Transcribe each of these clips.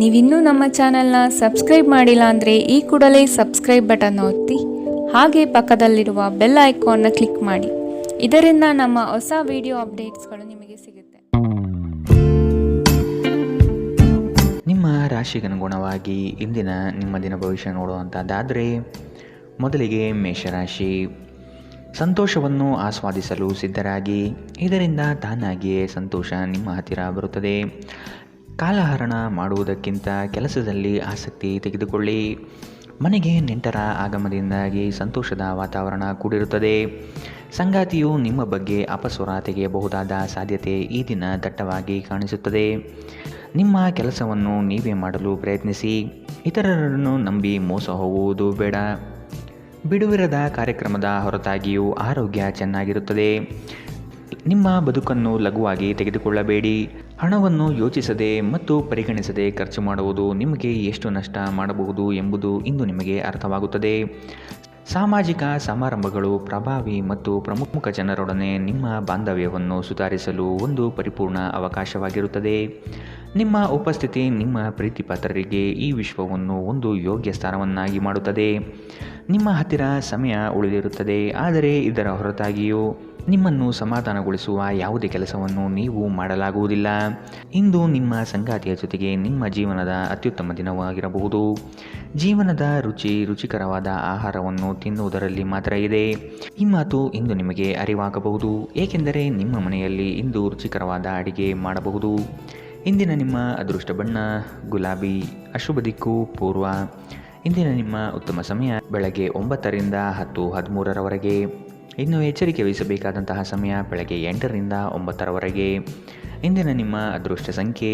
ನೀವಿನ್ನೂ ನಮ್ಮ ಚಾನೆಲ್ನ ಸಬ್ಸ್ಕ್ರೈಬ್ ಮಾಡಿಲ್ಲ ಅಂದರೆ ಈ ಕೂಡಲೇ ಸಬ್ಸ್ಕ್ರೈಬ್ ಬಟನ್ ಒತ್ತಿ ಹಾಗೆ ಪಕ್ಕದಲ್ಲಿರುವ ಬೆಲ್ ಐಕಾನ್ನ ಕ್ಲಿಕ್ ಮಾಡಿ. ಇದರಿಂದ ನಮ್ಮ ಹೊಸ ವಿಡಿಯೋ ಅಪ್ಡೇಟ್ಸ್ಗಳು ನಿಮಗೆ ಸಿಗುತ್ತೆ. ನಿಮ್ಮ ರಾಶಿಗನುಗುಣವಾಗಿ ಇಂದಿನ ನಿಮ್ಮ ದಿನ ಭವಿಷ್ಯ ನೋಡುವಂಥದ್ದಾದರೆ, ಮೊದಲಿಗೆ ಮೇಷರಾಶಿ. ಸಂತೋಷವನ್ನು ಆಸ್ವಾದಿಸಲು ಸಿದ್ಧರಾಗಿ, ಇದರಿಂದ ತಾನಾಗಿಯೇ ಸಂತೋಷ ನಿಮ್ಮ ಹತ್ತಿರ ಬರುತ್ತದೆ. ಕಾಲಹರಣ ಮಾಡುವುದಕ್ಕಿಂತ ಕೆಲಸದಲ್ಲಿ ಆಸಕ್ತಿ ತೆಗೆದುಕೊಳ್ಳಿ. ಮನೆಗೆ ನೆಂಟರ ಆಗಮನದಿಂದಾಗಿ ಸಂತೋಷದ ವಾತಾವರಣ ಕೂಡಿರುತ್ತದೆ. ಸಂಗಾತಿಯು ನಿಮ್ಮ ಬಗ್ಗೆ ಅಪಸ್ವರ ತೆಗೆಯಬಹುದಾದ ಸಾಧ್ಯತೆ ಈ ದಿನ ದಟ್ಟವಾಗಿ ಕಾಣಿಸುತ್ತದೆ. ನಿಮ್ಮ ಕೆಲಸವನ್ನು ನೀವೇ ಮಾಡಲು ಪ್ರಯತ್ನಿಸಿ. ಇತರರನ್ನು ನಂಬಿ ಮೋಸ ಹೋಗುವುದು ಬೇಡ. ಬಿಡುವಿರದ ಕಾರ್ಯಕ್ರಮದ ಹೊರತಾಗಿಯೂ ಆರೋಗ್ಯ ಚೆನ್ನಾಗಿರುತ್ತದೆ. ನಿಮ್ಮ ಬದುಕನ್ನು ಲಘುವಾಗಿ ತೆಗೆದುಕೊಳ್ಳಬೇಡಿ. ಹಣವನ್ನು ಯೋಚಿಸದೆ ಮತ್ತು ಪರಿಗಣಿಸದೆ ಖರ್ಚು ಮಾಡುವುದು ನಿಮಗೆ ಎಷ್ಟು ನಷ್ಟ ಮಾಡಬಹುದು ಎಂಬುದು ಇಂದು ನಿಮಗೆ ಅರ್ಥವಾಗುತ್ತದೆ. ಸಾಮಾಜಿಕ ಸಮಾರಂಭಗಳು ಪ್ರಭಾವಿ ಮತ್ತು ಪ್ರಮುಖ ಜನರೊಡನೆ ನಿಮ್ಮ ಬಾಂಧವ್ಯವನ್ನು ಸುಧಾರಿಸಲು ಒಂದು ಪರಿಪೂರ್ಣ ಅವಕಾಶವಾಗಿರುತ್ತದೆ. ನಿಮ್ಮ ಉಪಸ್ಥಿತಿ ನಿಮ್ಮ ಪ್ರೀತಿಪಾತ್ರರಿಗೆ ಈ ವಿಶ್ವವನ್ನು ಒಂದು ಯೋಗ್ಯ ಸ್ಥಾನವನ್ನಾಗಿ ಮಾಡುತ್ತದೆ. ನಿಮ್ಮ ಹತ್ತಿರ ಸಮಯ ಉಳಿದಿರುತ್ತದೆ, ಆದರೆ ಇದರ ಹೊರತಾಗಿಯೂ ನಿಮ್ಮನ್ನು ಸಮಾಧಾನಗೊಳಿಸುವ ಯಾವುದೇ ಕೆಲಸವನ್ನು ನೀವು ಮಾಡಲಾಗುವುದಿಲ್ಲ. ಇಂದು ನಿಮ್ಮ ಸಂಗಾತಿಯ ಜೊತೆಗೆ ನಿಮ್ಮ ಜೀವನದ ಅತ್ಯುತ್ತಮ ದಿನವಾಗಿರಬಹುದು. ಜೀವನದ ರುಚಿಕರವಾದ ಆಹಾರವನ್ನು ತಿನ್ನುವುದರಲ್ಲಿ ಮಾತ್ರ ಇದೆ. ಈ ಮಾತು ಇಂದು ನಿಮಗೆ ಅರಿವಾಗಬಹುದು, ಏಕೆಂದರೆ ನಿಮ್ಮ ಮನೆಯಲ್ಲಿ ಇಂದು ರುಚಿಕರವಾದ ಅಡಿಗೆ ಮಾಡಬಹುದು. ಇಂದಿನ ನಿಮ್ಮ ಅದೃಷ್ಟ ಬಣ್ಣ ಗುಲಾಬಿ. ಅಶುಭ ದಿಕ್ಕು ಪೂರ್ವ. ಇಂದಿನ ನಿಮ್ಮ ಉತ್ತಮ ಸಮಯ ಬೆಳಗ್ಗೆ 9ರಿಂದ 10:13ರವರೆಗೆ. ಇನ್ನು ಎಚ್ಚರಿಕೆ ವಹಿಸಬೇಕಾದಂತಹ ಸಮಯ ಬೆಳಗ್ಗೆ 8ರಿಂದ 9ರವರೆಗೆ. ಇಂದಿನ ನಿಮ್ಮ ಅದೃಷ್ಟ ಸಂಖ್ಯೆ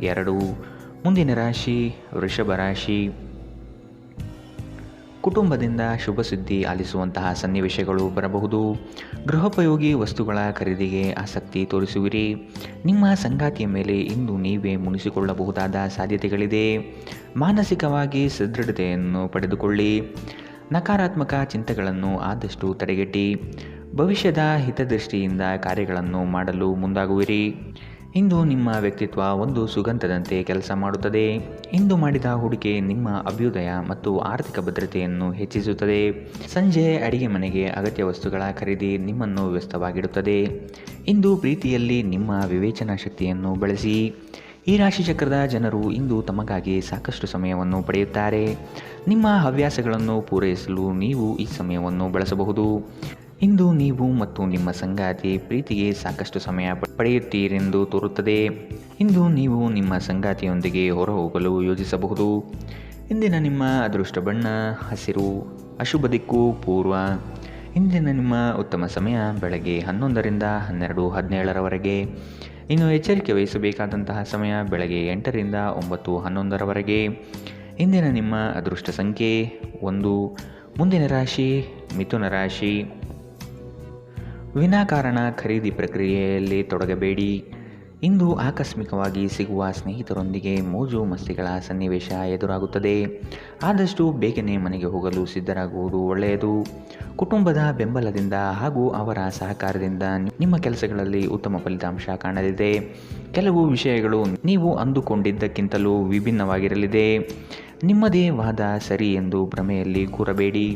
2. ಮುಂದಿನ ರಾಶಿ ವೃಷಭ ರಾಶಿ. ಕುಟುಂಬದಿಂದ ಶುಭ ಸುದ್ದಿ ಆಲಿಸುವಂತಹ ಸನ್ನಿವೇಶಗಳು ಬರಬಹುದು. ಗೃಹೋಪಯೋಗಿ ವಸ್ತುಗಳ ಖರೀದಿಗೆ ಆಸಕ್ತಿ ತೋರಿಸುವಿರಿ. ನಿಮ್ಮ ಸಂಗಾತಿಯ ಮೇಲೆ ಇಂದು ನೀವೇ ಮುನಿಸಿಕೊಳ್ಳಬಹುದಾದ ಸಾಧ್ಯತೆಗಳಿದೆ. ಮಾನಸಿಕವಾಗಿ ಸದೃಢತೆಯನ್ನು ಪಡೆದುಕೊಳ್ಳಿ. ನಕಾರಾತ್ಮಕ ಚಿಂತೆಗಳನ್ನು ಆದಷ್ಟು ತಡೆಗಟ್ಟಿ ಭವಿಷ್ಯದ ಹಿತದೃಷ್ಟಿಯಿಂದ ಕಾರ್ಯಗಳನ್ನು ಮಾಡಲು ಮುಂದಾಗುವಿರಿ. ಇಂದು ನಿಮ್ಮ ವ್ಯಕ್ತಿತ್ವ ಒಂದು ಸುಗಂಧದಂತೆ ಕೆಲಸ ಮಾಡುತ್ತದೆ. ಇಂದು ಮಾಡಿದ ಹೂಡಿಕೆ ನಿಮ್ಮ ಅಭ್ಯುದಯ ಮತ್ತು ಆರ್ಥಿಕ ಭದ್ರತೆಯನ್ನು ಹೆಚ್ಚಿಸುತ್ತದೆ. ಸಂಜೆ ಅಡಿಗೆ ಮನೆಗೆ ಅಗತ್ಯ ವಸ್ತುಗಳ ಖರೀದಿ ನಿಮ್ಮನ್ನು ವ್ಯಸ್ತವಾಗಿಡುತ್ತದೆ. ಇಂದು ಪ್ರೀತಿಯಲ್ಲಿ ನಿಮ್ಮ ವಿವೇಚನಾ ಶಕ್ತಿಯನ್ನು ಬಳಸಿ. ಈ ರಾಶಿಚಕ್ರದ ಜನರು ಇಂದು ತಮಗಾಗಿ ಸಾಕಷ್ಟು ಸಮಯವನ್ನು ಪಡೆಯುತ್ತಾರೆ. ನಿಮ್ಮ ಹವ್ಯಾಸಗಳನ್ನು ಪೂರೈಸಲು ನೀವು ಈ ಸಮಯವನ್ನು ಬಳಸಬಹುದು. ಇಂದು ನೀವು ಮತ್ತು ನಿಮ್ಮ ಸಂಗಾತಿ ಪ್ರೀತಿಗೆ ಸಾಕಷ್ಟು ಸಮಯ ಪಡೆಯುತ್ತೀರೆಂದು ತೋರುತ್ತದೆ. ಇಂದು ನೀವು ನಿಮ್ಮ ಸಂಗಾತಿಯೊಂದಿಗೆ ಹೊರಹೋಗಲು ಯೋಜಿಸಬಹುದು. ಇಂದಿನ ನಿಮ್ಮ ಅದೃಷ್ಟ ಬಣ್ಣ ಹಸಿರು. ಅಶುಭ ದಿಕ್ಕು ಪೂರ್ವ. ಇಂದಿನ ನಿಮ್ಮ ಉತ್ತಮ ಸಮಯ ಬೆಳಗ್ಗೆ 11ರಿಂದ 12:17ರವರೆಗೆ. ಇನ್ನು ಎಚ್ಚರಿಕೆ ವಹಿಸಬೇಕಾದಂತಹ ಸಮಯ ಬೆಳಗ್ಗೆ 8ರಿಂದ 9:11ರವರೆಗೆ. ಇಂದಿನ ನಿಮ್ಮ ಅದೃಷ್ಟ ಸಂಖ್ಯೆ 1. ಮುಂದಿನ ರಾಶಿ ಮಿಥುನ ರಾಶಿ. ವಿನಾಕಾರಣ ಖರೀದಿ ಪ್ರಕ್ರಿಯೆಯಲ್ಲಿ ತೊಡಗಬೇಡಿ. ಇಂದು ಆಕಸ್ಮಿಕವಾಗಿ ಸಿಗುವ ಸ್ನೇಹಿತರೊಂದಿಗೆ ಮೋಜು ಮಸ್ತಿಗಳ ಸನ್ನಿವೇಶ ಎದುರಾಗುತ್ತದೆ. ಆದಷ್ಟು ಬೇಗನೆ ಮನೆಗೆ ಹೋಗಲು ಸಿದ್ಧರಾಗುವುದು ಒಳ್ಳೆಯದು. ಕುಟುಂಬದ ಬೆಂಬಲದಿಂದ ಹಾಗೂ ಅವರ ಸಹಕಾರದಿಂದ ನಿಮ್ಮ ಕೆಲಸಗಳಲ್ಲಿ ಉತ್ತಮ ಫಲಿತಾಂಶ ಕಾಣಲಿದೆ. ಕೆಲವು ವಿಷಯಗಳು ನೀವು ಅಂದುಕೊಂಡಿದ್ದಕ್ಕಿಂತಲೂ ವಿಭಿನ್ನವಾಗಿರಲಿದೆ. ನಿಮ್ಮದೇ ವಾದ ಸರಿ ಎಂದು ಭ್ರಮೆಯಲ್ಲಿ ಕೂರಬೇಡಿ.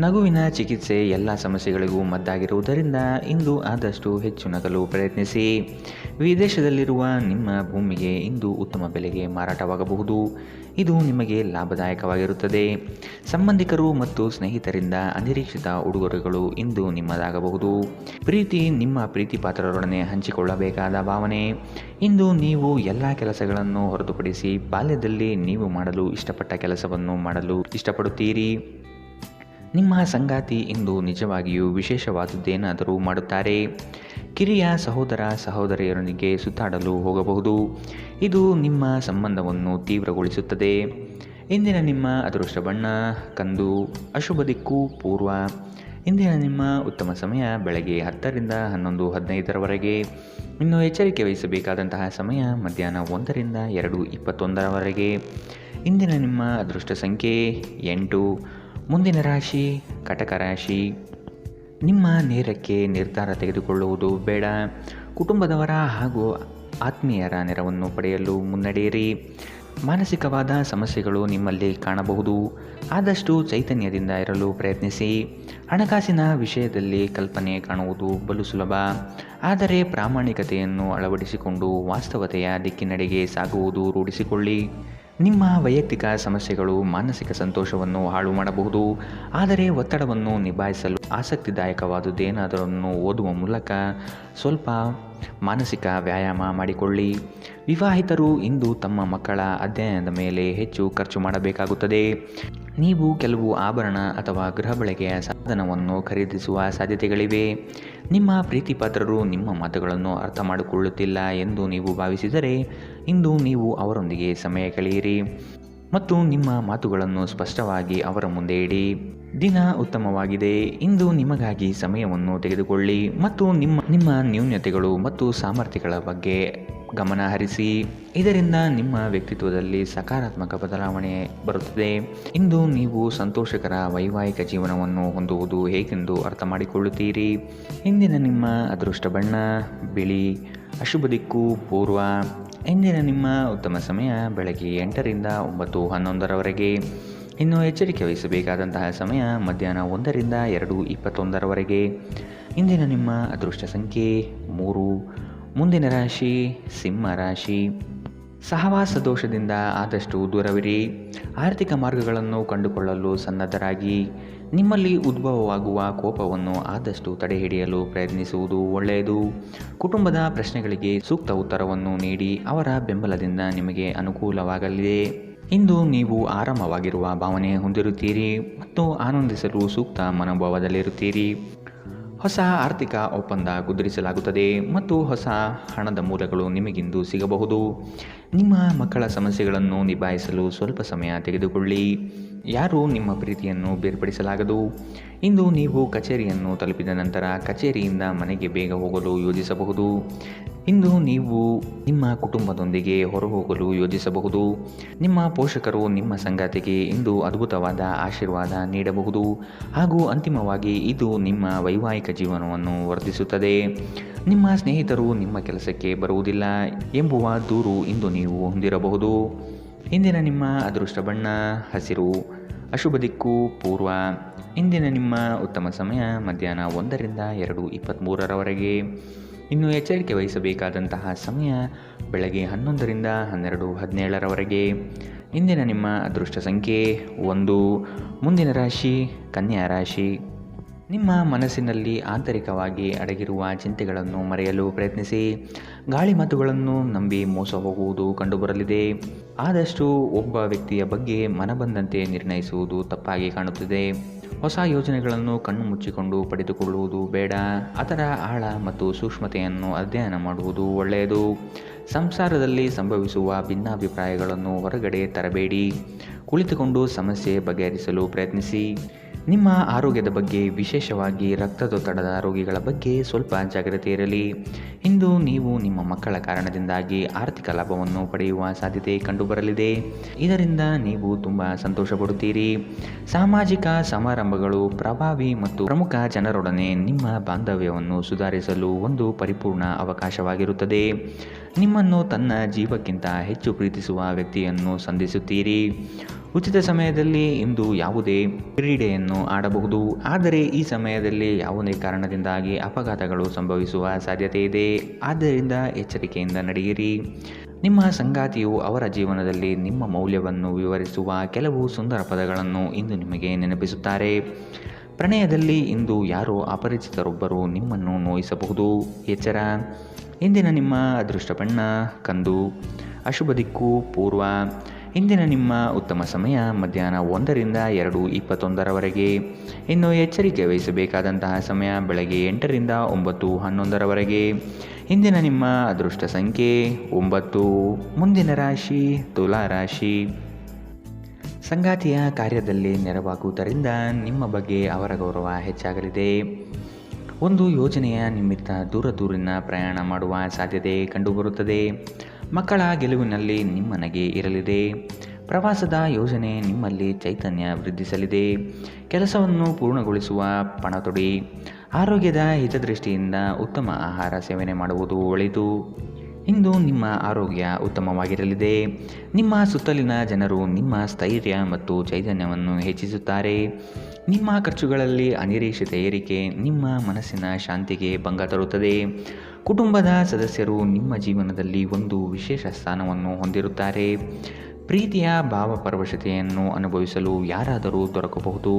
ನಗುವಿನ ಚಿಕಿತ್ಸೆ ಎಲ್ಲ ಸಮಸ್ಯೆಗಳಿಗೂ ಮದ್ದಾಗಿರುವುದರಿಂದ ಇಂದು ಆದಷ್ಟು ಹೆಚ್ಚು ನಗಲು ಪ್ರಯತ್ನಿಸಿ. ವಿದೇಶದಲ್ಲಿರುವ ನಿಮ್ಮ ಭೂಮಿಗೆ ಇಂದು ಉತ್ತಮ ಬೆಲೆಗೆ ಮಾರಾಟವಾಗಬಹುದು. ಇದು ನಿಮಗೆ ಲಾಭದಾಯಕವಾಗಿರುತ್ತದೆ. ಸಂಬಂಧಿಕರು ಮತ್ತು ಸ್ನೇಹಿತರಿಂದ ಅನಿರೀಕ್ಷಿತ ಉಡುಗೊರೆಗಳು ಇಂದು ನಿಮ್ಮದಾಗಬಹುದು. ಪ್ರೀತಿ ನಿಮ್ಮ ಪ್ರೀತಿ ಪಾತ್ರರೊಡನೆ ಹಂಚಿಕೊಳ್ಳಬೇಕಾದ ಭಾವನೆ. ಇಂದು ನೀವು ಎಲ್ಲ ಕೆಲಸಗಳನ್ನು ಹೊರತುಪಡಿಸಿ ಬಾಲ್ಯದಲ್ಲಿ ನೀವು ಮಾಡಲು ಇಷ್ಟಪಟ್ಟ ಕೆಲಸವನ್ನು ಮಾಡಲು ಇಷ್ಟಪಡುತ್ತೀರಿ. ನಿಮ್ಮ ಸಂಗಾತಿ ಇಂದು ನಿಜವಾಗಿಯೂ ವಿಶೇಷವಾದದ್ದೇನಾದರೂ ಮಾಡುತ್ತಾರೆ. ಕಿರಿಯ ಸಹೋದರ ಸಹೋದರಿಯರೊಂದಿಗೆ ಸುತ್ತಾಡಲು ಹೋಗಬಹುದು. ಇದು ನಿಮ್ಮ ಸಂಬಂಧವನ್ನು ತೀವ್ರಗೊಳಿಸುತ್ತದೆ. ಇಂದಿನ ನಿಮ್ಮ ಅದೃಷ್ಟ ಬಣ್ಣ ಕಂದು. ಅಶುಭ ದಿಕ್ಕು ಪೂರ್ವ. ಇಂದಿನ ನಿಮ್ಮ ಉತ್ತಮ ಸಮಯ ಬೆಳಗ್ಗೆ 10ರಿಂದ 11:15ರವರೆಗೆ. ಇನ್ನು ಎಚ್ಚರಿಕೆ ವಹಿಸಬೇಕಾದಂತಹ ಸಮಯ ಮಧ್ಯಾಹ್ನ 1ರಿಂದ 2:21ರವರೆಗೆ. ಇಂದಿನ ನಿಮ್ಮ ಅದೃಷ್ಟ ಸಂಖ್ಯೆ 8. ಮುಂದಿನ ರಾಶಿ ಕಟಕ ರಾಶಿ. ನಿಮ್ಮ ನೇರಕ್ಕೆ ನಿರ್ಧಾರ ತೆಗೆದುಕೊಳ್ಳುವುದು ಬೇಡ. ಕುಟುಂಬದವರ ಹಾಗೂ ಆತ್ಮೀಯರ ನೆರವನ್ನು ಪಡೆಯಲು ಮುನ್ನಡೆಯಿರಿ. ಮಾನಸಿಕವಾದ ಸಮಸ್ಯೆಗಳು ನಿಮ್ಮಲ್ಲಿ ಕಾಣಬಹುದು. ಆದಷ್ಟು ಚೈತನ್ಯದಿಂದ ಇರಲು ಪ್ರಯತ್ನಿಸಿ. ಹಣಕಾಸಿನ ವಿಷಯದಲ್ಲಿ ಕಲ್ಪನೆ ಕಾಣುವುದು ಬಲು ಸುಲಭ, ಆದರೆ ಪ್ರಾಮಾಣಿಕತೆಯನ್ನು ಅಳವಡಿಸಿಕೊಂಡು ವಾಸ್ತವತೆಯ ದಿಕ್ಕಿನೆಡೆಗೆ ಸಾಗುವುದು ರೂಢಿಸಿಕೊಳ್ಳಿ. ನಿಮ್ಮ ವೈಯಕ್ತಿಕ ಸಮಸ್ಯೆಗಳು ಮಾನಸಿಕ ಸಂತೋಷವನ್ನು ಹಾಳು ಮಾಡಬಹುದು, ಆದರೆ ಒತ್ತಡವನ್ನು ನಿಭಾಯಿಸಲು ಆಸಕ್ತಿದಾಯಕವಾದುದೇನಾದರನ್ನು ಓದುವ ಮೂಲಕ ಸ್ವಲ್ಪ ಮಾನಸಿಕ ವ್ಯಾಯಾಮ ಮಾಡಿಕೊಳ್ಳಿ. ವಿವಾಹಿತರು ಇಂದು ತಮ್ಮ ಮಕ್ಕಳ ಅಧ್ಯಯನದ ಮೇಲೆ ಹೆಚ್ಚು ಖರ್ಚು ಮಾಡಬೇಕಾಗುತ್ತದೆ. ನೀವು ಕೆಲವು ಆಭರಣ ಅಥವಾ ಗೃಹ ಬಳಕೆಯ ಸಾಧನವನ್ನು ಖರೀದಿಸುವ ಸಾಧ್ಯತೆಗಳಿವೆ. ನಿಮ್ಮ ಪ್ರೀತಿಪಾತ್ರರು ನಿಮ್ಮ ಮಾತುಗಳನ್ನು ಅರ್ಥ ಮಾಡಿಕೊಳ್ಳುತ್ತಿಲ್ಲ ಎಂದು ನೀವು ಭಾವಿಸಿದರೆ ಇಂದು ನೀವು ಅವರೊಂದಿಗೆ ಸಮಯ ಕಳೆಯಿರಿ ಮತ್ತು ನಿಮ್ಮ ಮಾತುಗಳನ್ನು ಸ್ಪಷ್ಟವಾಗಿ ಅವರ ಮುಂದೆ ಇಡಿ. ದಿನ ಉತ್ತಮವಾಗಿದೆ. ಇಂದು ನಿಮಗಾಗಿ ಸಮಯವನ್ನು ತೆಗೆದುಕೊಳ್ಳಿ ಮತ್ತು ನಿಮ್ಮ ನ್ಯೂನತೆಗಳು ಮತ್ತು ಸಾಮರ್ಥ್ಯಗಳ ಬಗ್ಗೆ ಗಮನ ಹರಿಸಿ. ಇದರಿಂದ ನಿಮ್ಮ ವ್ಯಕ್ತಿತ್ವದಲ್ಲಿ ಸಕಾರಾತ್ಮಕ ಬದಲಾವಣೆ ಬರುತ್ತದೆ. ಇಂದು ನೀವು ಸಂತೋಷಕರ ವೈವಾಹಿಕ ಜೀವನವನ್ನು ಹೊಂದುವುದು ಹೇಗೆಂದು ಅರ್ಥ ಮಾಡಿಕೊಳ್ಳುತ್ತೀರಿ. ಇಂದಿನ ನಿಮ್ಮ ಅದೃಷ್ಟ ಬಣ್ಣ ಬಿಳಿ, ಅಶುಭ ದಿಕ್ಕು ಪೂರ್ವ. ಇಂದಿನ ನಿಮ್ಮ ಉತ್ತಮ ಸಮಯ ಬೆಳಗ್ಗೆ 8ರಿಂದ 9:11ರವರೆಗೆ. ಇನ್ನು ಎಚ್ಚರಿಕೆ ವಹಿಸಬೇಕಾದಂತಹ ಸಮಯ ಮಧ್ಯಾಹ್ನ 1ರಿಂದ 2:21ರವರೆಗೆ. ಇಂದಿನ ನಿಮ್ಮ ಅದೃಷ್ಟ ಸಂಖ್ಯೆ 3. ಮುಂದಿನ ರಾಶಿ ಸಿಂಹ ರಾಶಿ. ಸಹವಾಸ ದೋಷದಿಂದ ಆದಷ್ಟು ದೂರವಿರಿ. ಆರ್ಥಿಕ ಮಾರ್ಗಗಳನ್ನು ಕಂಡುಕೊಳ್ಳಲು ಸನ್ನದ್ಧರಾಗಿ. ನಿಮ್ಮಲ್ಲಿ ಉದ್ಭವವಾಗುವ ಕೋಪವನ್ನು ಆದಷ್ಟು ತಡೆಹಿಡಿಯಲು ಪ್ರಯತ್ನಿಸುವುದು ಒಳ್ಳೆಯದು. ಕುಟುಂಬದ ಪ್ರಶ್ನೆಗಳಿಗೆ ಸೂಕ್ತ ಉತ್ತರವನ್ನು ನೀಡಿ ಅವರ ಬೆಂಬಲದಿಂದ ನಿಮಗೆ ಅನುಕೂಲವಾಗಲಿದೆ. ಇಂದು ನೀವು ಆರಾಮವಾಗಿರುವ ಭಾವನೆ ಹೊಂದಿರುತ್ತೀರಿ ಮತ್ತು ಆನಂದಿಸಲು ಸೂಕ್ತ ಮನೋಭಾವದಲ್ಲಿರುತ್ತೀರಿ. ಹೊಸ ಆರ್ಥಿಕ ಒಪ್ಪಂದ ಕುದುರಿಸಲಾಗುತ್ತದೆ ಮತ್ತು ಹೊಸ ಹಣದ ಮೂಲಗಳು ನಿಮಗಿಂದು ಸಿಗಬಹುದು. ನಿಮ್ಮ ಮಕ್ಕಳ ಸಮಸ್ಯೆಗಳನ್ನು ನಿಭಾಯಿಸಲು ಸ್ವಲ್ಪ ಸಮಯ ತೆಗೆದುಕೊಳ್ಳಿ. ಯಾರೂ ನಿಮ್ಮ ಪ್ರೀತಿಯನ್ನು ಬೇರ್ಪಡಿಸಲಾಗದು. ಇಂದು ನೀವು ಕಚೇರಿಯನ್ನು ತಲುಪಿದ ನಂತರ ಕಚೇರಿಯಿಂದ ಮನೆಗೆ ಬೇಗ ಹೋಗಲು ಯೋಜಿಸಬಹುದು. ಇಂದು ನೀವು ನಿಮ್ಮ ಕುಟುಂಬದೊಂದಿಗೆ ಹೊರಹೋಗಲು ಯೋಜಿಸಬಹುದು. ನಿಮ್ಮ ಪೋಷಕರು ನಿಮ್ಮ ಸಂಗಾತಿಗೆ ಇಂದು ಅದ್ಭುತವಾದ ಆಶೀರ್ವಾದ ನೀಡಬಹುದು ಹಾಗೂ ಅಂತಿಮವಾಗಿ ಇದು ನಿಮ್ಮ ವೈವಾಹಿಕ ಜೀವನವನ್ನು ವರ್ಧಿಸುತ್ತದೆ. ನಿಮ್ಮ ಸ್ನೇಹಿತರು ನಿಮ್ಮ ಕೆಲಸಕ್ಕೆ ಬರುವುದಿಲ್ಲ ಎಂಬುವ ದೂರು ಇಂದು ನೀವು ಹೊಂದಿರಬಹುದು. ಇಂದಿನ ನಿಮ್ಮ ಅದೃಷ್ಟ ಬಣ್ಣ ಹಸಿರು, ಅಶುಭ ದಿಕ್ಕು ಪೂರ್ವ. ಇಂದಿನ ನಿಮ್ಮ ಉತ್ತಮ ಸಮಯ ಮಧ್ಯಾಹ್ನ 1ರಿಂದ 2:23ರವರೆಗೆ. ಇನ್ನು ಎಚ್ಚರಿಕೆ ವಹಿಸಬೇಕಾದಂತಹ ಸಮಯ ಬೆಳಗ್ಗೆ 11ರಿಂದ 12:17ರವರೆಗೆ. ಇಂದಿನ ನಿಮ್ಮ ಅದೃಷ್ಟ ಸಂಖ್ಯೆ 1. ಮುಂದಿನ ರಾಶಿ ಕನ್ಯಾ ರಾಶಿ. ನಿಮ್ಮ ಮನಸ್ಸಿನಲ್ಲಿ ಆಂತರಿಕವಾಗಿ ಅಡಗಿರುವ ಚಿಂತೆಗಳನ್ನು ಮರೆಯಲು ಪ್ರಯತ್ನಿಸಿ. ಗಾಳಿ ಮಾತುಗಳನ್ನು ನಂಬಿ ಮೋಸ ಹೋಗುವುದು ಕಂಡುಬರಲಿದೆ. ಆದಷ್ಟು ಒಬ್ಬ ವ್ಯಕ್ತಿಯ ಬಗ್ಗೆ ಮನಬಂದಂತೆ ನಿರ್ಣಯಿಸುವುದು ತಪ್ಪಾಗಿ ಕಾಣುತ್ತದೆ. ಹೊಸ ಯೋಜನೆಗಳನ್ನು ಕಣ್ಣು ಮುಚ್ಚಿಕೊಂಡು ಪಡೆದುಕೊಳ್ಳುವುದು ಬೇಡ. ಅದರ ಆಳ ಮತ್ತು ಸೂಕ್ಷ್ಮತೆಯನ್ನು ಅಧ್ಯಯನ ಮಾಡುವುದು ಒಳ್ಳೆಯದು. ಸಂಸಾರದಲ್ಲಿ ಸಂಭವಿಸುವ ಭಿನ್ನಾಭಿಪ್ರಾಯಗಳನ್ನು ಹೊರಗಡೆ ತರಬೇಡಿ. ಕುಳಿತುಕೊಂಡು ಸಮಸ್ಯೆ ಬಗೆಹರಿಸಲು ಪ್ರಯತ್ನಿಸಿ. ನಿಮ್ಮ ಆರೋಗ್ಯದ ಬಗ್ಗೆ, ವಿಶೇಷವಾಗಿ ರಕ್ತದೊತ್ತಡದ ರೋಗಿಗಳ ಬಗ್ಗೆ ಸ್ವಲ್ಪ ಜಾಗ್ರತೆ ಇರಲಿ. ಇಂದು ನೀವು ನಿಮ್ಮ ಮಕ್ಕಳ ಕಾರಣದಿಂದಾಗಿ ಆರ್ಥಿಕ ಲಾಭವನ್ನು ಪಡೆಯುವ ಸಾಧ್ಯತೆ ಕಂಡುಬರಲಿದೆ. ಇದರಿಂದ ನೀವು ತುಂಬ ಸಂತೋಷಪಡುತ್ತೀರಿ. ಸಾಮಾಜಿಕ ಸಮಾರಂಭಗಳು ಪ್ರಭಾವಿ ಮತ್ತು ಪ್ರಮುಖ ಜನರೊಡನೆ ನಿಮ್ಮ ಬಾಂಧವ್ಯವನ್ನು ಸುಧಾರಿಸಲು ಒಂದು ಪರಿಪೂರ್ಣ ಅವಕಾಶವಾಗಿರುತ್ತದೆ. ನಿಮ್ಮನ್ನು ತನ್ನ ಜೀವಕ್ಕಿಂತ ಹೆಚ್ಚು ಪ್ರೀತಿಸುವ ವ್ಯಕ್ತಿಯನ್ನು ಸಂಧಿಸುತ್ತೀರಿ. ಉಚಿತ ಸಮಯದಲ್ಲಿ ಇಂದು ಯಾವುದೇ ಕ್ರೀಡೆಯನ್ನು ಆಡಬಹುದು, ಆದರೆ ಈ ಸಮಯದಲ್ಲಿ ಯಾವುದೇ ಕಾರಣದಿಂದಾಗಿ ಅಪಘಾತಗಳು ಸಂಭವಿಸುವ ಸಾಧ್ಯತೆ ಇದೆ. ಆದ್ದರಿಂದ ಎಚ್ಚರಿಕೆಯಿಂದ ನಡೆಯಿರಿ. ನಿಮ್ಮ ಸಂಗಾತಿಯು ಅವರ ಜೀವನದಲ್ಲಿ ನಿಮ್ಮ ಮೌಲ್ಯವನ್ನು ವಿವರಿಸುವ ಕೆಲವು ಸುಂದರ ಪದಗಳನ್ನು ಇಂದು ನಿಮಗೆ ನೆನಪಿಸುತ್ತಾರೆ. ಪ್ರಣಯದಲ್ಲಿ ಇಂದು ಯಾರೋ ಅಪರಿಚಿತರೊಬ್ಬರು ನಿಮ್ಮನ್ನು ನೋಯಿಸಬಹುದು. ಎಚ್ಚರ. ಇಂದಿನ ನಿಮ್ಮ ಅದೃಷ್ಟ ಬಣ್ಣ ಕಂದು, ಅಶುಭ ದಿಕ್ಕು ಪೂರ್ವ. ಇಂದಿನ ನಿಮ್ಮ ಉತ್ತಮ ಸಮಯ ಮಧ್ಯಾಹ್ನ 1ರಿಂದ 2:21ರವರೆಗೆ. ಇನ್ನು ಎಚ್ಚರಿಕೆ ವಹಿಸಬೇಕಾದಂತಹ ಸಮಯ ಬೆಳಗ್ಗೆ 8ರಿಂದ 9:11ರವರೆಗೆ. ಇಂದಿನ ನಿಮ್ಮ ಅದೃಷ್ಟ ಸಂಖ್ಯೆ 9. ಮುಂದಿನ ರಾಶಿ ತುಲಾ ರಾಶಿ. ಸಂಗಾತಿಯ ಕಾರ್ಯದಲ್ಲಿ ನೆರವಾಗುವುದರಿಂದ ನಿಮ್ಮ ಬಗ್ಗೆ ಅವರ ಗೌರವ ಹೆಚ್ಚಾಗಲಿದೆ. ಒಂದು ಯೋಜನೆಯ ನಿಮಿತ್ತ ದೂರಿನ ಪ್ರಯಾಣ ಮಾಡುವ ಸಾಧ್ಯತೆ ಕಂಡುಬರುತ್ತದೆ. ಮಕ್ಕಳ ಗೆಲುವಿನಲ್ಲಿ ನಿಮ್ಮ ನಗೆ ಇರಲಿದೆ. ಪ್ರವಾಸದ ಯೋಜನೆ ನಿಮ್ಮಲ್ಲಿ ಚೈತನ್ಯ ವೃದ್ಧಿಸಲಿದೆ. ಕೆಲಸವನ್ನು ಪೂರ್ಣಗೊಳಿಸುವ ಪಣತೊಡಿ. ಆರೋಗ್ಯದ ಹಿತದೃಷ್ಟಿಯಿಂದ ಉತ್ತಮ ಆಹಾರ ಸೇವನೆ ಮಾಡುವುದು ಒಳಿತು. ಇಂದು ನಿಮ್ಮ ಆರೋಗ್ಯ ಉತ್ತಮವಾಗಿರಲಿದೆ. ನಿಮ್ಮ ಸುತ್ತಲಿನ ಜನರು ನಿಮ್ಮ ಸ್ಥೈರ್ಯ ಮತ್ತು ಚೈತನ್ಯವನ್ನು ಹೆಚ್ಚಿಸುತ್ತಾರೆ. ನಿಮ್ಮ ಖರ್ಚುಗಳಲ್ಲಿ ಅನಿರೀಕ್ಷಿತ ಏರಿಕೆ ನಿಮ್ಮ ಮನಸ್ಸಿನ ಶಾಂತಿಗೆ ಭಂಗ ತರುತ್ತದೆ. ಕುಟುಂಬದ ಸದಸ್ಯರು ನಿಮ್ಮ ಜೀವನದಲ್ಲಿ ಒಂದು ವಿಶೇಷ ಸ್ಥಾನವನ್ನು ಹೊಂದಿರುತ್ತಾರೆ. ಪ್ರೀತಿಯ ಭಾವಪರವಶತೆಯನ್ನು ಅನುಭವಿಸಲು ಯಾರಾದರೂ ದೊರಕಬಹುದು.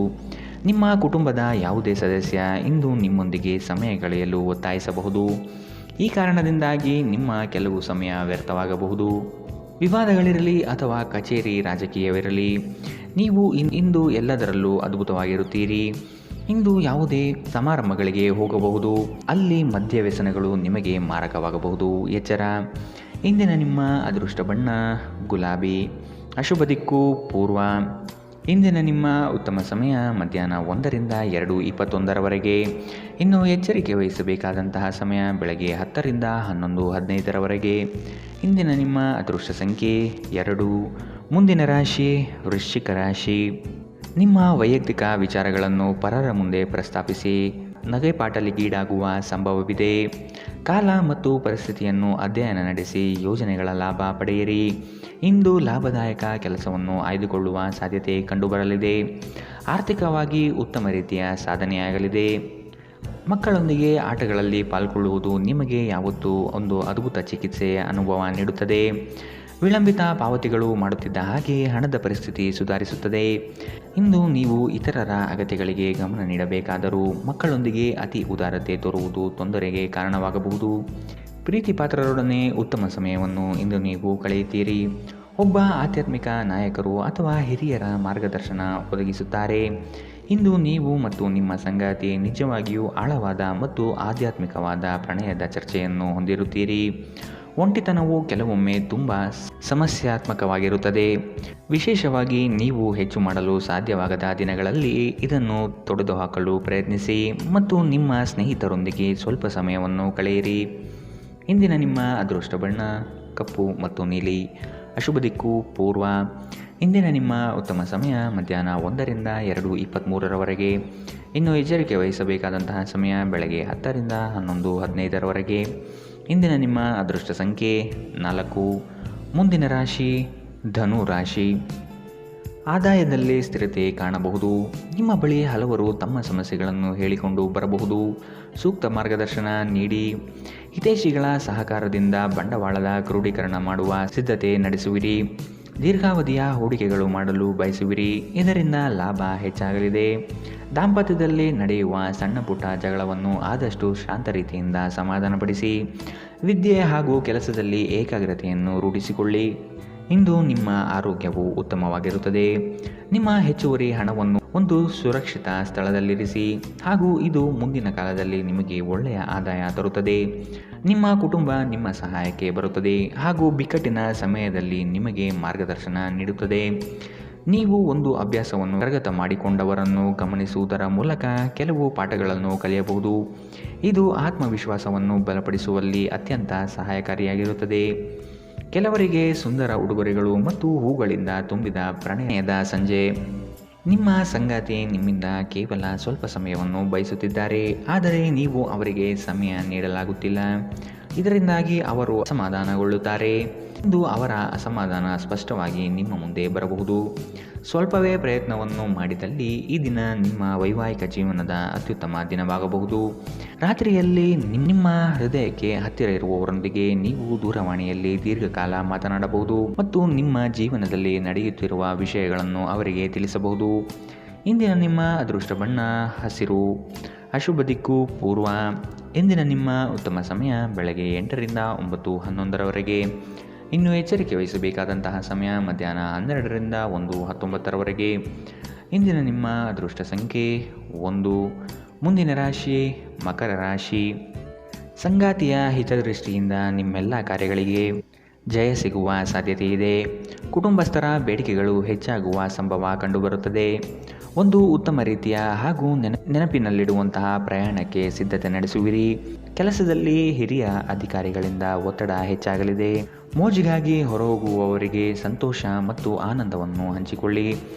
ನಿಮ್ಮ ಕುಟುಂಬದ ಯಾವುದೇ ಸದಸ್ಯ ಇಂದು ನಿಮ್ಮೊಂದಿಗೆ ಸಮಯ ಕಳೆಯಲು ಒತ್ತಾಯಿಸಬಹುದು. ಈ ಕಾರಣದಿಂದಾಗಿ ನಿಮ್ಮ ಕೆಲವು ಸಮಯ ವ್ಯರ್ಥವಾಗಬಹುದು. ವಿವಾದಗಳಿರಲಿ ಅಥವಾ ಕಚೇರಿ ರಾಜಕೀಯವಿರಲಿ, ನೀವು ಇಂದು ಎಲ್ಲದರಲ್ಲೂ ಅದ್ಭುತವಾಗಿರುತ್ತೀರಿ. ಇಂದು ಯಾವುದೇ ಸಮಾರಂಭಗಳಿಗೆ ಹೋಗಬಹುದು, ಅಲ್ಲಿ ಮದ್ಯ ವ್ಯಸನಗಳು ನಿಮಗೆ ಮಾರಕವಾಗಬಹುದು. ಎಚ್ಚರ. ಇಂದಿನ ನಿಮ್ಮ ಅದೃಷ್ಟ ಬಣ್ಣ ಗುಲಾಬಿ. ಅಶುಭ ದಿಕ್ಕು ಪೂರ್ವ. ಇಂದಿನ ನಿಮ್ಮ ಉತ್ತಮ ಸಮಯ ಮಧ್ಯಾಹ್ನ 1ರಿಂದ 2:21 ಇನ್ನು ಎಚ್ಚರಿಕೆ ವಹಿಸಬೇಕಾದಂತಹ ಸಮಯ ಬೆಳಗ್ಗೆ 10ರಿಂದ 11:15 ಇಂದಿನ ನಿಮ್ಮ ಅದೃಷ್ಟ ಸಂಖ್ಯೆ 2. ಮುಂದಿನ ರಾಶಿ ವೃಶ್ಚಿಕ ರಾಶಿ. ನಿಮ್ಮ ವೈಯಕ್ತಿಕ ವಿಚಾರಗಳನ್ನು ಪರರ ಮುಂದೆ ಪ್ರಸ್ತಾಪಿಸಿ ನಗೆಪಾಟಲಿಗೀಡಾಗುವ ಸಂಭವವಿದೆ. ಕಾಲ ಮತ್ತು ಪರಿಸ್ಥಿತಿಯನ್ನು ಅಧ್ಯಯನ ನಡೆಸಿ ಯೋಜನೆಗಳ ಲಾಭ ಪಡೆಯಿರಿ. ಇಂದು ಲಾಭದಾಯಕ ಕೆಲಸವನ್ನು ಆಯ್ದುಕೊಳ್ಳುವ ಸಾಧ್ಯತೆ ಕಂಡುಬರಲಿದೆ. ಆರ್ಥಿಕವಾಗಿ ಉತ್ತಮ ರೀತಿಯ ಸಾಧನೆಯಾಗಲಿದೆ. ಮಕ್ಕಳೊಂದಿಗೆ ಆಟಗಳಲ್ಲಿ ಪಾಲ್ಗೊಳ್ಳುವುದು ನಿಮಗೆ ಯಾವತ್ತೂ ಒಂದು ಅದ್ಭುತ ಚಿಕಿತ್ಸೆಯ ಅನುಭವ ನೀಡುತ್ತದೆ. ವಿಳಂಬಿತ ಪಾವತಿಗಳು ಮಾಡುತ್ತಿದ್ದ ಹಾಗೆ ಹಣದ ಪರಿಸ್ಥಿತಿ ಸುಧಾರಿಸುತ್ತದೆ. ಇಂದು ನೀವು ಇತರರ ಅಗತ್ಯಗಳಿಗೆ ಗಮನ ನೀಡಬೇಕಾದರೂ ಮಕ್ಕಳೊಂದಿಗೆ ಅತಿ ಉದಾರತೆ ತೋರುವುದು ತೊಂದರೆಗೆ ಕಾರಣವಾಗಬಹುದು. ಪ್ರೀತಿ ಪಾತ್ರರೊಡನೆ ಉತ್ತಮ ಸಮಯವನ್ನು ಇಂದು ನೀವು ಕಳೆಯುತ್ತೀರಿ. ಒಬ್ಬ ಆಧ್ಯಾತ್ಮಿಕ ನಾಯಕರು ಅಥವಾ ಹಿರಿಯರ ಮಾರ್ಗದರ್ಶನ ಒದಗಿಸುತ್ತಾರೆ. ಇಂದು ನೀವು ಮತ್ತು ನಿಮ್ಮ ಸಂಗಾತಿ ನಿಜವಾಗಿಯೂ ಆಳವಾದ ಮತ್ತು ಆಧ್ಯಾತ್ಮಿಕವಾದ ಪ್ರಣಯದ ಚರ್ಚೆಯನ್ನು ಹೊಂದಿರುತ್ತೀರಿ. ಒಂಟಿತನವು ಕೆಲವೊಮ್ಮೆ ತುಂಬ ಸಮಸ್ಯಾತ್ಮಕವಾಗಿರುತ್ತದೆ. ವಿಶೇಷವಾಗಿ ನೀವು ಹೆಚ್ಚು ಮಾಡಲು ಸಾಧ್ಯವಾಗದ ದಿನಗಳಲ್ಲಿ ಇದನ್ನು ತೊಡೆದುಹಾಕಲು ಪ್ರಯತ್ನಿಸಿ ಮತ್ತು ನಿಮ್ಮ ಸ್ನೇಹಿತರೊಂದಿಗೆ ಸ್ವಲ್ಪ ಸಮಯವನ್ನು ಕಳೆಯಿರಿ. ಇಂದಿನ ನಿಮ್ಮ ಅದೃಷ್ಟ ಬಣ್ಣ ಕಪ್ಪು ಮತ್ತು ನೀಲಿ. ಅಶುಭ ದಿಕ್ಕು ಪೂರ್ವ. ಇಂದಿನ ನಿಮ್ಮ ಉತ್ತಮ ಸಮಯ ಮಧ್ಯಾಹ್ನ 1ರಿಂದ 2:23 ಇನ್ನು ಎಚ್ಚರಿಕೆ ವಹಿಸಬೇಕಾದಂತಹ ಸಮಯ ಬೆಳಗ್ಗೆ 10ರಿಂದ 11:15 ಇಂದಿನ ನಿಮ್ಮ ಅದೃಷ್ಟ ಸಂಖ್ಯೆ 4. ಮುಂದಿನ ರಾಶಿ ಧನು ರಾಶಿ. ಆದಾಯದಲ್ಲಿ ಸ್ಥಿರತೆ ಕಾಣಬಹುದು. ನಿಮ್ಮ ಬಳಿ ಹಲವರು ತಮ್ಮ ಸಮಸ್ಯೆಗಳನ್ನು ಹೇಳಿಕೊಂಡು ಬರಬಹುದು. ಸೂಕ್ತ ಮಾರ್ಗದರ್ಶನ ನೀಡಿ. ಹಿತೈಷಿಗಳ ಸಹಕಾರದಿಂದ ಬಂಡವಾಳದ ಕ್ರೋಢೀಕರಣ ಮಾಡುವ ಸಿದ್ಧತೆ ನಡೆಸುವಿರಿ. ದೀರ್ಘಾವಧಿಯ ಹೂಡಿಕೆಗಳು ಮಾಡಲು ಬಯಸುವಿರಿ. ಇದರಿಂದ ಲಾಭ ಹೆಚ್ಚಾಗಲಿದೆ. ದಾಂಪತ್ಯದಲ್ಲಿ ನಡೆಯುವ ಸಣ್ಣ ಪುಟ್ಟ ಜಗಳವನ್ನು ಆದಷ್ಟು ಶಾಂತ ರೀತಿಯಿಂದ ಸಮಾಧಾನಪಡಿಸಿ. ವಿದ್ಯೆ ಹಾಗೂ ಕೆಲಸದಲ್ಲಿ ಏಕಾಗ್ರತೆಯನ್ನು ರೂಢಿಸಿಕೊಳ್ಳಿ. ಇಂದು ನಿಮ್ಮ ಆರೋಗ್ಯವು ಉತ್ತಮವಾಗಿರುತ್ತದೆ. ನಿಮ್ಮ ಹೆಚ್ಚುವರಿ ಹಣವನ್ನು ಒಂದು ಸುರಕ್ಷಿತ ಸ್ಥಳದಲ್ಲಿರಿಸಿ ಹಾಗೂ ಇದು ಮುಂದಿನ ಕಾಲದಲ್ಲಿ ನಿಮಗೆ ಒಳ್ಳೆಯ ಆದಾಯ ತರುತ್ತದೆ. ನಿಮ್ಮ ಕುಟುಂಬ ನಿಮ್ಮ ಸಹಾಯಕ್ಕೆ ಬರುತ್ತದೆ ಹಾಗೂ ಬಿಕ್ಕಟ್ಟಿನ ಸಮಯದಲ್ಲಿ ನಿಮಗೆ ಮಾರ್ಗದರ್ಶನ ನೀಡುತ್ತದೆ. ನೀವು ಒಂದು ಅಭ್ಯಾಸವನ್ನು ಕರಗತ ಮಾಡಿಕೊಂಡವರನ್ನು ಗಮನಿಸುವುದರ ಮೂಲಕ ಕೆಲವು ಪಾಠಗಳನ್ನು ಕಲಿಯಬಹುದು. ಇದು ಆತ್ಮವಿಶ್ವಾಸವನ್ನು ಬಲಪಡಿಸುವಲ್ಲಿ ಅತ್ಯಂತ ಸಹಾಯಕಾರಿಯಾಗಿರುತ್ತದೆ. ಕೆಲವರಿಗೆ ಸುಂದರ ಉಡುಗೊರೆಗಳು ಮತ್ತು ಹೂಗಳಿಂದ ತುಂಬಿದ ಪ್ರಣಯದ ಸಂಜೆ. ನಿಮ್ಮ ಸಂಗಾತಿ ನಿಮ್ಮಿಂದ ಕೇವಲ ಸ್ವಲ್ಪ ಸಮಯವನ್ನು ಬಯಸುತ್ತಿದ್ದಾರೆ, ಆದರೆ ನೀವು ಅವರಿಗೆ ಸಮಯ ನೀಡಲಾಗುತ್ತಿಲ್ಲ. ಇದರಿಂದಾಗಿ ಅವರು ಅಸಮಾಧಾನಗೊಳ್ಳುತ್ತಾರೆ. ಇಂದು ಅವರ ಅಸಮಾಧಾನ ಸ್ಪಷ್ಟವಾಗಿ ನಿಮ್ಮ ಮುಂದೆ ಬರಬಹುದು. ಸ್ವಲ್ಪವೇ ಪ್ರಯತ್ನವನ್ನು ಮಾಡಿದಲ್ಲಿ ಈ ದಿನ ನಿಮ್ಮ ವೈವಾಹಿಕ ಜೀವನದ ಅತ್ಯುತ್ತಮ ದಿನವಾಗಬಹುದು. ರಾತ್ರಿಯಲ್ಲಿ ನಿಮ್ಮ ಹೃದಯಕ್ಕೆ ಹತ್ತಿರ ಇರುವವರೊಂದಿಗೆ ನೀವು ದೂರವಾಣಿಯಲ್ಲಿ ದೀರ್ಘಕಾಲ ಮಾತನಾಡಬಹುದು ಮತ್ತು ನಿಮ್ಮ ಜೀವನದಲ್ಲಿ ನಡೆಯುತ್ತಿರುವ ವಿಷಯಗಳನ್ನು ಅವರಿಗೆ ತಿಳಿಸಬಹುದು. ಇಂದಿನ ನಿಮ್ಮ ಅದೃಷ್ಟ ಬಣ್ಣ ಹಸಿರು. ಅಶುಭ ದಿಕ್ಕು ಪೂರ್ವ. ಇಂದಿನ ನಿಮ್ಮ ಉತ್ತಮ ಸಮಯ ಬೆಳಗ್ಗೆ 8ರಿಂದ 9:11 ಇನ್ನು ಎಚ್ಚರಿಕೆ ವಹಿಸಬೇಕಾದಂತಹ ಸಮಯ ಮಧ್ಯಾಹ್ನ 12ರಿಂದ 1:19 ಇಂದಿನ ನಿಮ್ಮ ಅದೃಷ್ಟ ಸಂಖ್ಯೆ 1. ಮುಂದಿನ ರಾಶಿ ಮಕರ ರಾಶಿ. ಸಂಗಾತಿಯ ಹಿತದೃಷ್ಟಿಯಿಂದ ನಿಮ್ಮೆಲ್ಲ ಕಾರ್ಯಗಳಿಗೆ ಜಯ ಸಿಗುವ ಸಾಧ್ಯತೆ ಇದೆ. ಕುಟುಂಬಸ್ಥರ ಬೇಡಿಕೆಗಳು ಹೆಚ್ಚಾಗುವ ಸಂಭವ ಕಂಡುಬರುತ್ತದೆ. ಒಂದು ಉತ್ತಮ ರೀತಿಯ ಹಾಗೂ ನೆನಪಿನಲ್ಲಿಡುವಂತಹ ಪ್ರಯಾಣಕ್ಕೆ ಸಿದ್ಧತೆ ನಡೆಸುವಿರಿ. ಕೆಲಸದಲ್ಲಿ ಹಿರಿಯ ಅಧಿಕಾರಿಗಳಿಂದ ಒತ್ತಡ ಹೆಚ್ಚಾಗಲಿದೆ. ಮೋಜಿಗಾಗಿ ಹೊರಹೋಗುವವರಿಗೆ ಸಂತೋಷ ಮತ್ತು ಆನಂದವನ್ನು ಹಂಚಿಕೊಳ್ಳಿ.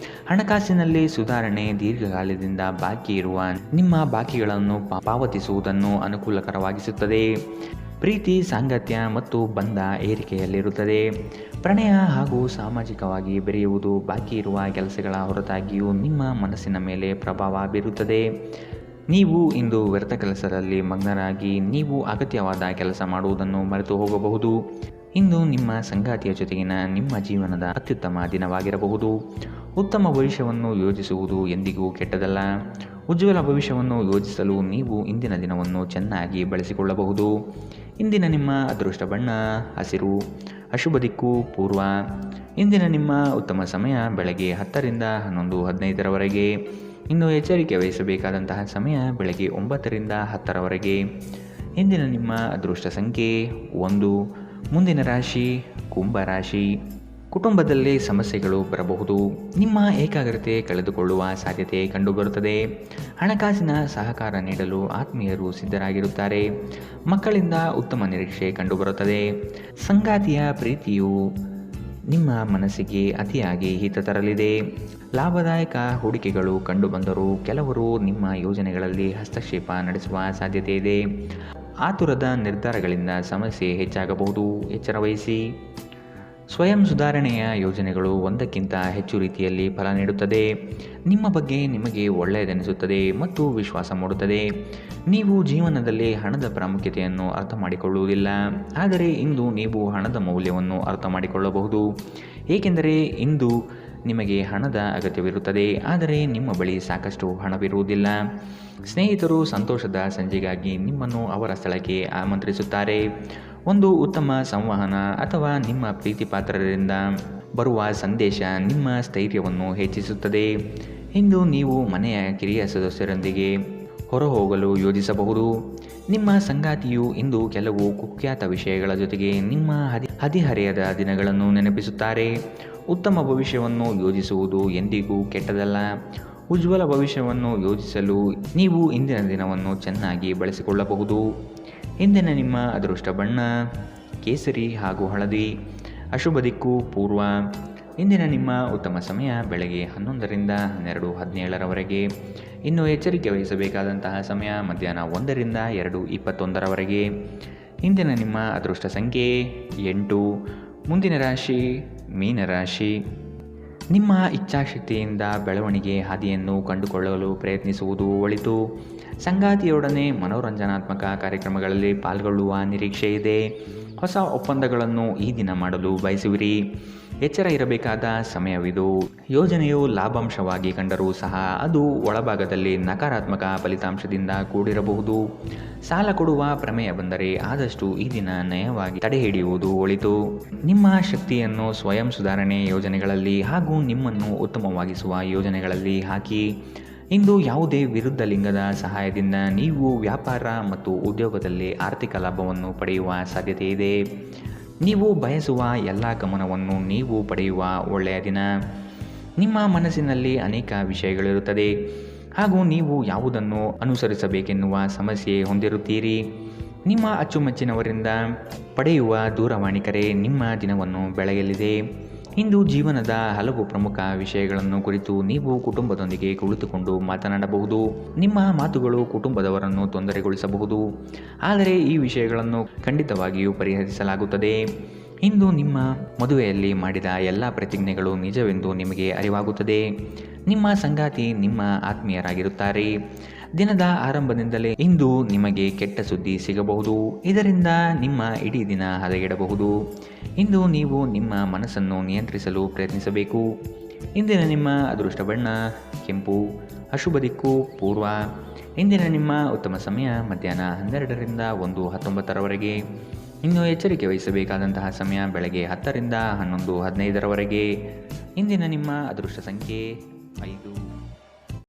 ಹಣಕಾಸಿನಲ್ಲಿ ಸುಧಾರಣೆ. ದೀರ್ಘಕಾಲದಿಂದ ಬಾಕಿ ಇರುವ ನಿಮ್ಮ ಬಾಕಿಗಳನ್ನು ಪಾವತಿಸುವುದನ್ನು ಅನುಕೂಲಕರವಾಗಿಸುತ್ತದೆ. ಪ್ರೀತಿ, ಸಾಂಗತ್ಯ ಮತ್ತು ಬಂಧ ಏರಿಕೆಯಲ್ಲಿರುತ್ತದೆ. ಪ್ರಣಯ ಹಾಗೂ ಸಾಮಾಜಿಕವಾಗಿ ಬೆರೆಯುವುದು ಬಾಕಿ ಇರುವ ಕೆಲಸಗಳ ಹೊರತಾಗಿಯೂ ನಿಮ್ಮ ಮನಸ್ಸಿನ ಮೇಲೆ ಪ್ರಭಾವ ಬೀರುತ್ತದೆ. ನೀವು ಇಂದು ವ್ಯರ್ಥ ಕೆಲಸದಲ್ಲಿ ಮಗ್ನರಾಗಿ ನೀವು ಅಗತ್ಯವಾದ ಕೆಲಸ ಮಾಡುವುದನ್ನು ಮರೆತು ಹೋಗಬಹುದು. ಇಂದು ನಿಮ್ಮ ಸಂಗಾತಿಯ ಜೊತೆಗಿನ ನಿಮ್ಮ ಜೀವನದ ಅತ್ಯುತ್ತಮ ದಿನವಾಗಿರಬಹುದು. ಉತ್ತಮ ಭವಿಷ್ಯವನ್ನು ಯೋಜಿಸುವುದು ಎಂದಿಗೂ ಕೆಟ್ಟದಲ್ಲ. ಉಜ್ವಲ ಭವಿಷ್ಯವನ್ನು ಯೋಜಿಸಲು ನೀವು ಇಂದಿನ ದಿನವನ್ನು ಚೆನ್ನಾಗಿ ಬಳಸಿಕೊಳ್ಳಬಹುದು. ಇಂದಿನ ನಿಮ್ಮ ಅದೃಷ್ಟ ಬಣ್ಣ ಹಸಿರು, ಅಶುಭ ದಿಕ್ಕು ಪೂರ್ವ. ಇಂದಿನ ನಿಮ್ಮ ಉತ್ತಮ ಸಮಯ ಬೆಳಗ್ಗೆ 10 ರಿಂದ 11:15 ಇನ್ನು ಎಚ್ಚರಿಕೆ ವಹಿಸಬೇಕಾದಂತಹ ಸಮಯ ಬೆಳಗ್ಗೆ 9 ರಿಂದ 10 ಇಂದಿನ ನಿಮ್ಮ ಅದೃಷ್ಟ ಸಂಖ್ಯೆ 1. ಮುಂದಿನ ರಾಶಿ ಕುಂಭ ರಾಶಿ. ಕುಟುಂಬದಲ್ಲಿ ಸಮಸ್ಯೆಗಳು ಬರಬಹುದು. ನಿಮ್ಮ ಏಕಾಗ್ರತೆ ಕಳೆದುಕೊಳ್ಳುವ ಸಾಧ್ಯತೆ ಕಂಡುಬರುತ್ತದೆ. ಹಣಕಾಸಿನ ಸಹಕಾರ ನೀಡಲು ಆತ್ಮೀಯರು ಸಿದ್ಧರಾಗಿರುತ್ತಾರೆ. ಮಕ್ಕಳಿಂದ ಉತ್ತಮ ನಿರೀಕ್ಷೆ ಕಂಡುಬರುತ್ತದೆ. ಸಂಗಾತಿಯ ಪ್ರೀತಿಯು ನಿಮ್ಮ ಮನಸ್ಸಿಗೆ ಅತಿಯಾಗಿ ಹಿತ ತರಲಿದೆ. ಲಾಭದಾಯಕ ಹೂಡಿಕೆಗಳು ಕಂಡುಬಂದರೂ ಕೆಲವರು ನಿಮ್ಮ ಯೋಜನೆಗಳಲ್ಲಿ ಹಸ್ತಕ್ಷೇಪ ನಡೆಸುವ ಸಾಧ್ಯತೆ ಇದೆ. ಆತುರದ ನಿರ್ಧಾರಗಳಿಂದ ಸಮಸ್ಯೆ ಹೆಚ್ಚಾಗಬಹುದು. ಎಚ್ಚರ ವಹಿಸಿ. ಸ್ವಯಂ ಸುಧಾರಣೆಯ ಯೋಜನೆಗಳು ಒಂದಕ್ಕಿಂತ ಹೆಚ್ಚು ರೀತಿಯಲ್ಲಿ ಫಲ ನೀಡುತ್ತದೆ. ನಿಮ್ಮ ಬಗ್ಗೆ ನಿಮಗೆ ಒಳ್ಳೆಯದೆನಿಸುತ್ತದೆ ಮತ್ತು ವಿಶ್ವಾಸ ಮೂಡುತ್ತದೆ. ನೀವು ಜೀವನದಲ್ಲಿ ಹಣದ ಪ್ರಾಮುಖ್ಯತೆಯನ್ನು ಅರ್ಥ ಮಾಡಿಕೊಳ್ಳುವುದಿಲ್ಲ, ಆದರೆ ಇಂದು ನೀವು ಹಣದ ಮೌಲ್ಯವನ್ನು ಅರ್ಥ ಮಾಡಿಕೊಳ್ಳಬಹುದು. ಏಕೆಂದರೆ ಇಂದು ನಿಮಗೆ ಹಣದ ಅಗತ್ಯವಿರುತ್ತದೆ, ಆದರೆ ನಿಮ್ಮ ಬಳಿ ಸಾಕಷ್ಟು ಹಣವಿರುವುದಿಲ್ಲ. ಸ್ನೇಹಿತರು ಸಂತೋಷದ ಸಂಜೆಗಾಗಿ ನಿಮ್ಮನ್ನು ಅವರ ಸ್ಥಳಕ್ಕೆ ಆಮಂತ್ರಿಸುತ್ತಾರೆ. ಒಂದು ಉತ್ತಮ ಸಂವಹನ ಅಥವಾ ನಿಮ್ಮ ಪ್ರೀತಿ ಪಾತ್ರರಿಂದ ಬರುವ ಸಂದೇಶ ನಿಮ್ಮ ಸ್ಥೈರ್ಯವನ್ನು ಹೆಚ್ಚಿಸುತ್ತದೆ. ಇಂದು ನೀವು ಮನೆಯ ಕಿರಿಯ ಸದಸ್ಯರೊಂದಿಗೆ ಹೊರಹೋಗಲು ಯೋಜಿಸಬಹುದು. ನಿಮ್ಮ ಸಂಗಾತಿಯು ಇಂದು ಕೆಲವು ಕುಖ್ಯಾತ ವಿಷಯಗಳ ಜೊತೆಗೆ ನಿಮ್ಮ ಹದಿಹರೆಯದ ದಿನಗಳನ್ನು ನೆನಪಿಸುತ್ತಾರೆ. ಉತ್ತಮ ಭವಿಷ್ಯವನ್ನು ಯೋಜಿಸುವುದು ಎಂದಿಗೂ ಕೆಟ್ಟದಲ್ಲ. ಉಜ್ವಲ ಭವಿಷ್ಯವನ್ನು ಯೋಜಿಸಲು ನೀವು ಇಂದಿನ ದಿನವನ್ನು ಚೆನ್ನಾಗಿ ಬಳಸಿಕೊಳ್ಳಬಹುದು. ಇಂದಿನ ನಿಮ್ಮ ಅದೃಷ್ಟ ಬಣ್ಣ ಕೇಸರಿ ಹಾಗೂ ಹಳದಿ, ಅಶುಭ ದಿಕ್ಕು ಪೂರ್ವ. ಇಂದಿನ ನಿಮ್ಮ ಉತ್ತಮ ಸಮಯ ಬೆಳಗ್ಗೆ 11 ರಿಂದ 12:17 ಇನ್ನು ಎಚ್ಚರಿಕೆ ವಹಿಸಬೇಕಾದಂತಹ ಸಮಯ ಮಧ್ಯಾಹ್ನ 1 ರಿಂದ 2:21 ಇಂದಿನ ನಿಮ್ಮ ಅದೃಷ್ಟ ಸಂಖ್ಯೆ 8. ಮುಂದಿನ ರಾಶಿ ಮೀನರಾಶಿ. ನಿಮ್ಮ ಇಚ್ಛಾಶಕ್ತಿಯಿಂದ ಬೆಳವಣಿಗೆ ಹಾದಿಯನ್ನು ಕಂಡುಕೊಳ್ಳಲು ಪ್ರಯತ್ನಿಸುವುದು ಒಳಿತು. ಸಂಗಾತಿಯೊಡನೆ ಮನೋರಂಜನಾತ್ಮಕ ಕಾರ್ಯಕ್ರಮಗಳಲ್ಲಿ ಪಾಲ್ಗೊಳ್ಳುವ ನಿರೀಕ್ಷೆ ಇದೆ. ಹೊಸ ಒಪ್ಪಂದಗಳನ್ನು ಈ ದಿನ ಮಾಡಲು ಬಯಸುವಿರಿ. ಎಚ್ಚರ ಇರಬೇಕಾದ ಸಮಯವಿದು. ಯೋಜನೆಯು ಲಾಭಾಂಶವಾಗಿ ಕಂಡರೂ ಸಹ ಅದು ಒಳಭಾಗದಲ್ಲಿ ನಕಾರಾತ್ಮಕ ಫಲಿತಾಂಶದಿಂದ ಕೂಡಿರಬಹುದು. ಸಾಲ ಕೊಡುವ ಪ್ರಮೇಯ ಬಂದರೆ ಆದಷ್ಟು ಈ ದಿನ ನಯವಾಗಿ ತಡೆಹಿಡಿಯುವುದು ಒಳಿತು. ನಿಮ್ಮ ಶಕ್ತಿಯನ್ನು ಸ್ವಯಂ ಸುಧಾರಣೆ ಯೋಜನೆಗಳಲ್ಲಿ ಹಾಗೂ ನಿಮ್ಮನ್ನು ಉತ್ತಮವಾಗಿಸುವ ಯೋಜನೆಗಳಲ್ಲಿ ಹಾಕಿ. ಇಂದು ಯಾವುದೇ ವಿರುದ್ಧ ಲಿಂಗದ ಸಹಾಯದಿಂದ ನೀವು ವ್ಯಾಪಾರ ಮತ್ತು ಉದ್ಯೋಗದಲ್ಲಿ ಆರ್ಥಿಕ ಲಾಭವನ್ನು ಪಡೆಯುವ ಸಾಧ್ಯತೆ ಇದೆ. ನೀವು ಬಯಸುವ ಎಲ್ಲ ಗಮನವನ್ನು ನೀವು ಪಡೆಯುವ ಒಳ್ಳೆಯ ದಿನ. ನಿಮ್ಮ ಮನಸ್ಸಿನಲ್ಲಿ ಅನೇಕ ವಿಷಯಗಳಿರುತ್ತದೆ ಹಾಗೂ ನೀವು ಯಾವುದನ್ನು ಅನುಸರಿಸಬೇಕೆನ್ನುವ ಸಮಸ್ಯೆ ಹೊಂದಿರುತ್ತೀರಿ. ನಿಮ್ಮ ಅಚ್ಚುಮೆಚ್ಚಿನವರಿಂದ ಪಡೆಯುವ ದೂರವಾಣಿ ಕರೆ ನಿಮ್ಮ ದಿನವನ್ನು ಬೆಳಗಲಿದೆ. ಇಂದು ಜೀವನದ ಹಲವು ಪ್ರಮುಖ ವಿಷಯಗಳನ್ನು ಕುರಿತು ನೀವು ಕುಟುಂಬದೊಂದಿಗೆ ಕುಳಿತುಕೊಂಡು ಮಾತನಾಡಬಹುದು. ನಿಮ್ಮ ಮಾತುಗಳು ಕುಟುಂಬದವರನ್ನು ತೊಂದರೆಗೊಳಿಸಬಹುದು, ಆದರೆ ಈ ವಿಷಯಗಳನ್ನು ಖಂಡಿತವಾಗಿಯೂ ಪರಿಹರಿಸಲಾಗುತ್ತದೆ. ಇಂದು ನಿಮ್ಮ ಮದುವೆಯಲ್ಲಿ ಮಾಡಿದ ಎಲ್ಲ ಪ್ರತಿಜ್ಞೆಗಳು ನಿಜವೆಂದು ನಿಮಗೆ ಅರಿವಾಗುತ್ತದೆ. ನಿಮ್ಮ ಸಂಗಾತಿ ನಿಮ್ಮ ಆತ್ಮೀಯರಾಗಿರುತ್ತಾರೆ. ದಿನದ ಆರಂಭದಿಂದಲೇ ಇಂದು ನಿಮಗೆ ಕೆಟ್ಟ ಸುದ್ದಿ ಸಿಗಬಹುದು. ಇದರಿಂದ ನಿಮ್ಮ ಇಡೀ ದಿನ ಹದಗೆಡಬಹುದು. ಇಂದು ನೀವು ನಿಮ್ಮ ಮನಸ್ಸನ್ನು ನಿಯಂತ್ರಿಸಲು ಪ್ರಯತ್ನಿಸಬೇಕು. ಇಂದಿನ ನಿಮ್ಮ ಅದೃಷ್ಟ ಬಣ್ಣ ಕೆಂಪು, ಅಶುಭ ದಿಕ್ಕು ಪೂರ್ವ. ಇಂದಿನ ನಿಮ್ಮ ಉತ್ತಮ ಸಮಯ ಮಧ್ಯಾಹ್ನ 12 ರಿಂದ 1:19 ಇನ್ನು ಎಚ್ಚರಿಕೆ ವಹಿಸಬೇಕಾದಂತಹ ಸಮಯ ಬೆಳಗ್ಗೆ 10 ರಿಂದ 11:15 ಇಂದಿನ ನಿಮ್ಮ ಅದೃಷ್ಟ ಸಂಖ್ಯೆ 5.